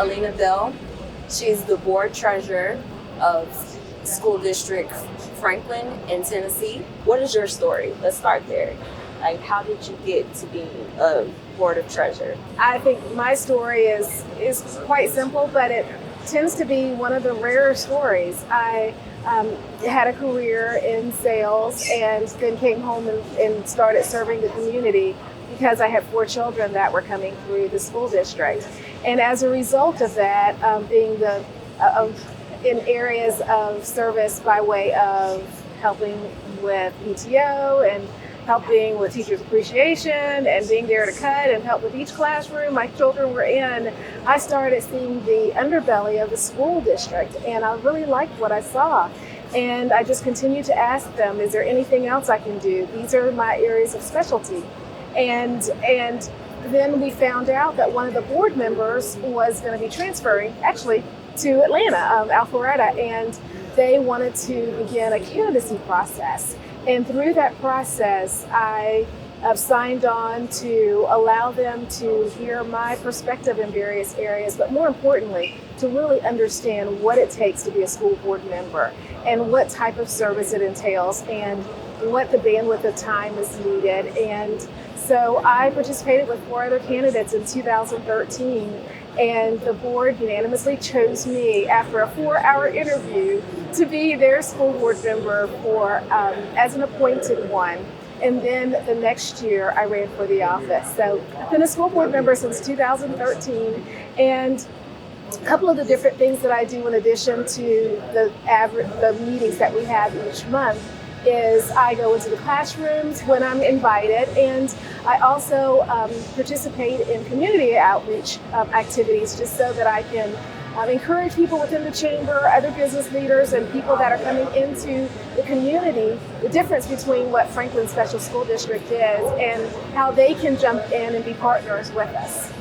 Alena Bell. She's the board treasurer of School District Franklin in Tennessee. What is your story? Let's start there. Like, how did you get to be a board of treasurer? I think my story is quite simple, but it tends to be one of the rarer stories. I had a career in sales and then came home and started serving the community because I had 4 children that were coming through the school district. And as a result of that, being in areas of service by way of helping with PTO and helping with teachers' appreciation and being there to cut and help with each classroom my children were in, I started seeing the underbelly of the school district, and I really liked what I saw. And I just continued to ask them, is there anything else I can do? These are my areas of specialty. And then we found out that one of the board members was going to be transferring, actually, to Atlanta, Alpharetta, and they wanted to begin a candidacy process. And through that process, I signed on to allow them to hear my perspective in various areas, but more importantly, to really understand what it takes to be a school board member and what type of service it entails and what the bandwidth of time is needed. And so I participated with 4 other candidates in 2013, and the board unanimously chose me after a 4-hour interview to be their school board member as an appointed one. And then the next year I ran for the office. So I've been a school board member since 2013, and a couple of the different things that I do in addition to the meetings that we have each month is I go into the classrooms when I'm invited, and I also participate in community outreach activities just so that I can encourage people within the chamber, other business leaders, and people that are coming into the community, the difference between what Franklin Special School District is and how they can jump in and be partners with us.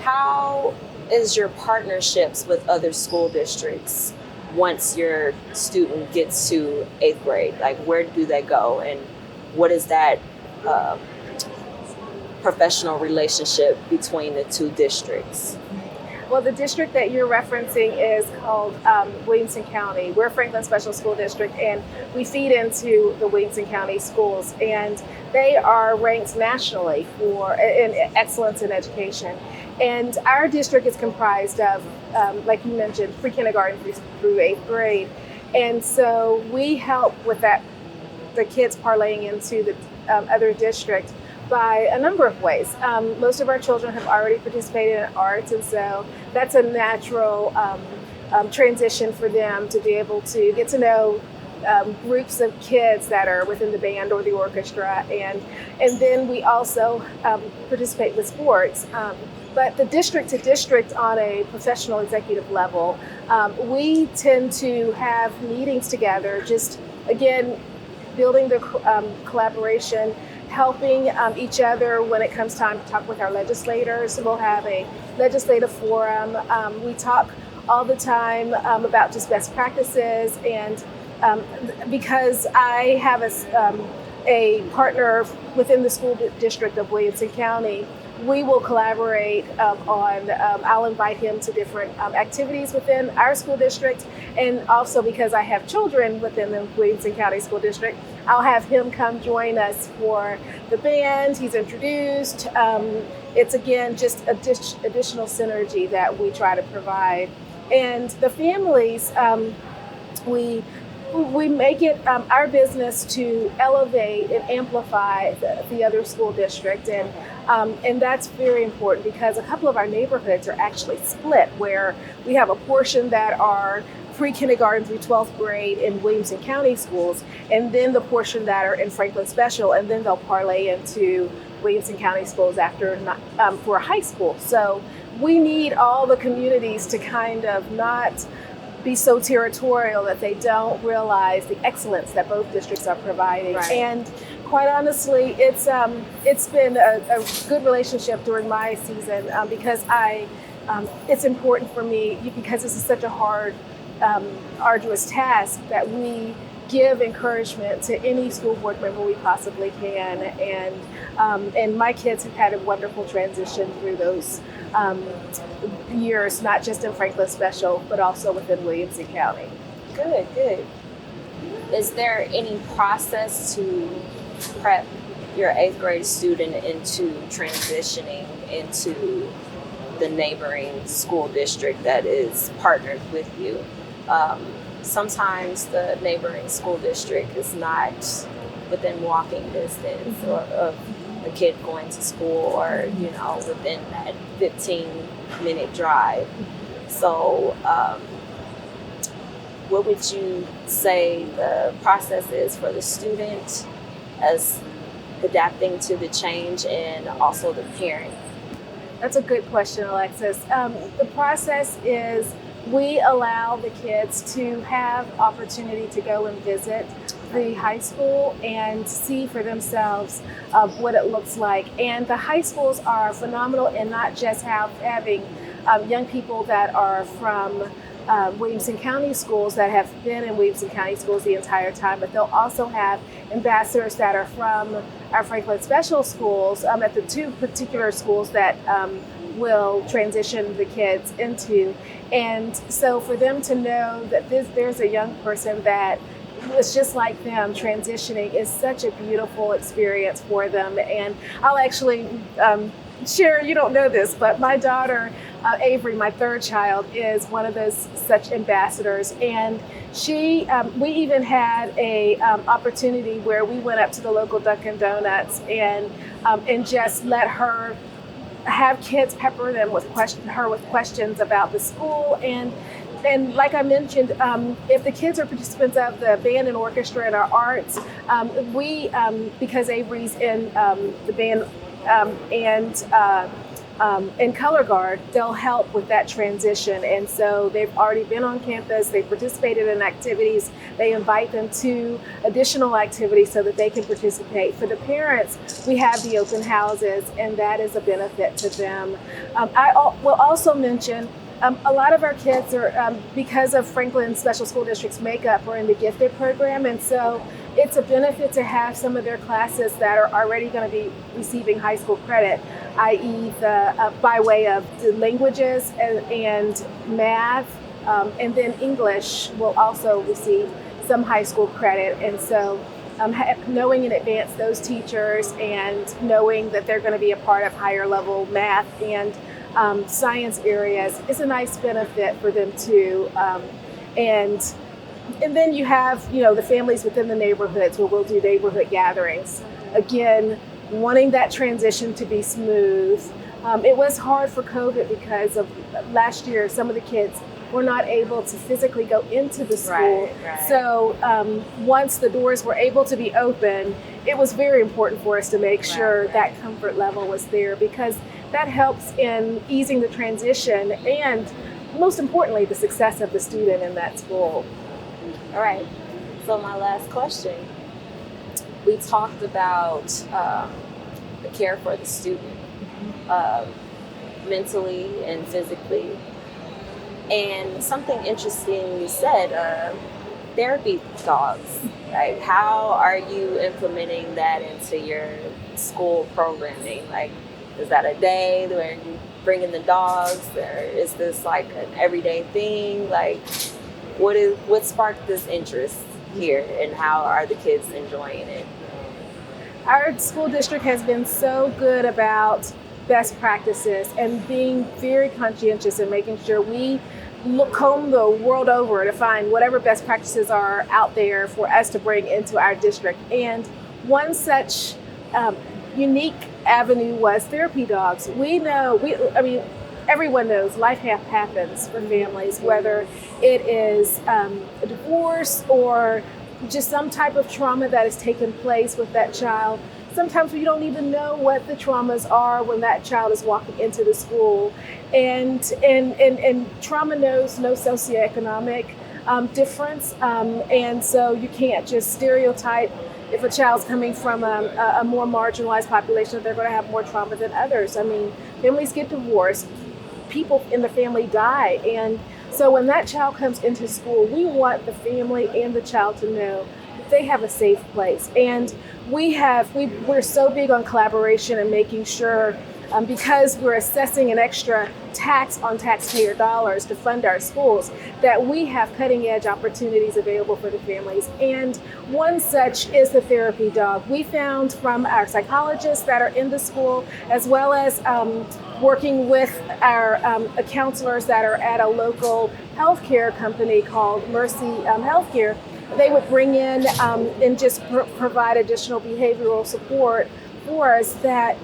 How is your partnerships with other school districts once your student gets to 8th grade? Like, where do they go, and what is that professional relationship between the 2 districts? Well, the district that you're referencing is called Williamson County. We're Franklin Special School District, and we feed into the Williamson County schools, and they are ranked nationally in excellence in education. And our district is comprised of, like you mentioned, pre-kindergarten through 8th grade. And so we help with that, the kids parlaying into the other district by a number of ways. Most of our children have already participated in arts, and so that's a natural transition for them to be able to get to know groups of kids that are within the band or the orchestra, and then we also participate with sports. But the district to district on a professional executive level, we tend to have meetings together, just again, building the collaboration, helping each other when it comes time to talk with our legislators. We'll have a legislative forum. We talk all the time about just best practices, and because I have a partner within the school district of Williamson County, we will collaborate I'll invite him to different activities within our school district, and also because I have children within the Williamson County School District, I'll have him come join us for the band. He's introduced. It's again just additional synergy that we try to provide. And the families, we make it our business to elevate and amplify the other school district, and that's very important because a couple of our neighborhoods are actually split, where we have a portion that are pre-kindergarten through 12th grade in Williamson County schools, and then the portion that are in Franklin Special, and then they'll parlay into Williamson County schools after for high school. So we need all the communities to kind of not be so territorial that they don't realize the excellence that both districts are providing. Right. And quite honestly, it's been a good relationship during my season because it's important for me, because this is such a hard, arduous task, that we give encouragement to any school board member we possibly can. And my kids have had a wonderful transition through those years, not just in Franklin Special, but also within Williamson County. Good, good. Is there any process to prep your 8th grade student into transitioning into the neighboring school district that is partnered with you? Sometimes the neighboring school district is not within walking distance of a kid going to school, or within that 15-minute drive. So what would you say the process is for the student as adapting to the change, and also the parent? That's a good question, Alexis. The process is we allow the kids to have opportunity to go and visit the high school and see for themselves what it looks like. And the high schools are phenomenal in not just having young people that are from Williamson County schools that have been in Williamson County schools the entire time, but they'll also have ambassadors that are from our Franklin Special schools at the 2 particular schools that will transition the kids into. And so for them to know that there's a young person that was just like them transitioning is such a beautiful experience for them. And I'll actually share, you don't know this, but my daughter, Avery, my 3rd child, is one of those such ambassadors. And we even had a opportunity where we went up to the local Dunkin' Donuts and just let her have kids pepper them with questions about the school. And like I mentioned, if the kids are participants of the band and orchestra and our arts, because Avery's in the band and color guard, they'll help with that transition. And so they've already been on campus, they've participated in activities, they invite them to additional activities so that they can participate. For the parents, we have the open houses, and that is a benefit to them. I will also mention a lot of our kids are, because of Franklin Special School District's makeup, are in the gifted program. And so it's a benefit to have some of their classes that are already going to be receiving high school credit, i.e. By way of the languages and math, and then English will also receive some high school credit. And so knowing in advance those teachers and knowing that they're going to be a part of higher level math and science areas is a nice benefit for them too. And then you have, the families within the neighborhoods where we'll do neighborhood gatherings. Again, wanting that transition to be smooth. It was hard for COVID because of last year, some of the kids were not able to physically go into the school. Right. So once the doors were able to be open, it was very important for us to make sure that comfort level was there, because that helps in easing the transition and, most importantly, the success of the student in that school. All right. So my last question. We talked about the care for the student, mentally and physically. And something interesting you said, therapy dogs. Like, how are you implementing that into your school programming? Like, is that a day where you bring in the dogs, or is this like an everyday thing? Like, what sparked this interest here, and how are the kids enjoying it? Our school district has been so good about best practices and being very conscientious and making sure we comb the world over to find whatever best practices are out there for us to bring into our district. And one such unique avenue was therapy dogs. Everyone knows life happens for families, whether it is a divorce or just some type of trauma that has taken place with that child. Sometimes we don't even know what the traumas are when that child is walking into the school. And trauma knows no socioeconomic difference. And so you can't just stereotype if a child's coming from a more marginalized population that they're going to have more trauma than others. I mean, families get divorced, people in the family die. And so when that child comes into school, we want the family and the child to know they have a safe place. And we're so big on collaboration and making sure, because we're assessing an extra tax on taxpayer dollars to fund our schools, that we have cutting edge opportunities available for the families. And one such is the therapy dog. We found from our psychologists that are in the school, as well as working with our counselors that are at a local healthcare company called Mercy Healthcare, they would bring in and just provide additional behavioral support for us, that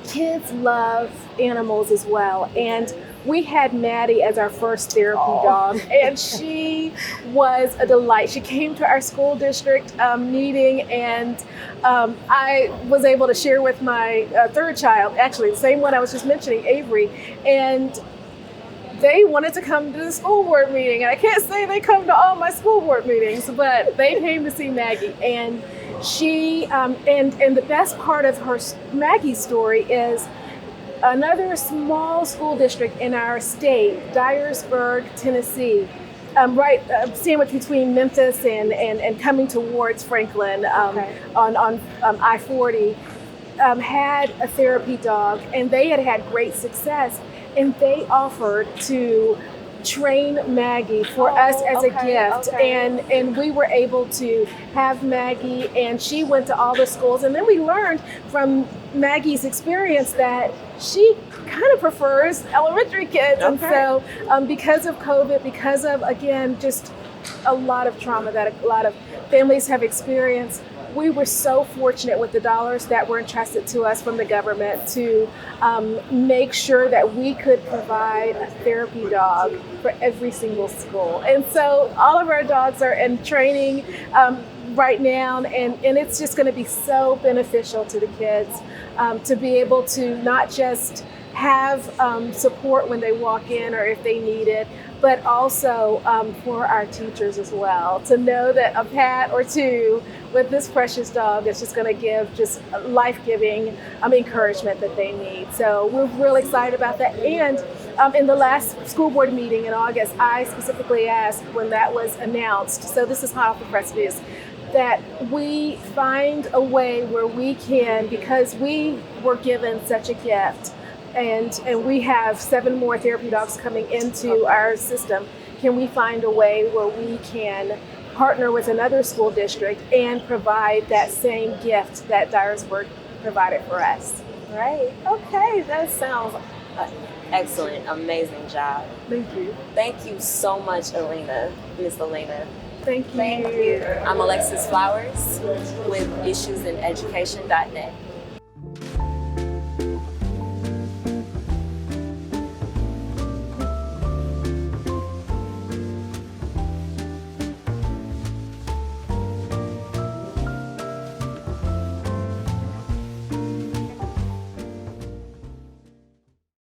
kids love animals as well. And we had Maddie as our first therapy dog, and she was a delight. She came to our school district meeting, and I was able to share with my third child, actually the same one I was just mentioning, Avery, and they wanted to come to the school board meeting. And I can't say they come to all my school board meetings, but they came to see Maggie. And she, and the best part of Maggie's story is another small school district in our state, Dyersburg, Tennessee, right sandwiched between Memphis and coming towards Franklin on I-40, had a therapy dog, and they had great success. And they offered to train Maggie for us as a gift. And we were able to have Maggie, and she went to all the schools. And then we learned from Maggie's experience that she kind of prefers elementary kids. And so because of COVID, because of, again, just a lot of trauma that a lot of families have experienced, we were so fortunate with the dollars that were entrusted to us from the government to make sure that we could provide a therapy dog for every single school. And so all of our dogs are in training right now, and it's just going to be so beneficial to the kids to be able to not just have support when they walk in or if they need it, but also for our teachers as well, to know that a pat or two with this precious dog is just going to give just life-giving encouragement that they need. So we're really excited about that. And in the last school board meeting in August, I specifically asked when that was announced, so this is hot off the press news, that we find a way where we can, because we were given such a gift, and we have 7 more therapy dogs coming into our system, can we find a way where we can partner with another school district and provide that same gift that Dyersburg provided for us? Right. Okay. That sounds excellent. Amazing job. Thank you. Thank you so much, Alena, Miss Alena. Thank you. Thank you. I'm Alexis Flowers with issuesineducation.net.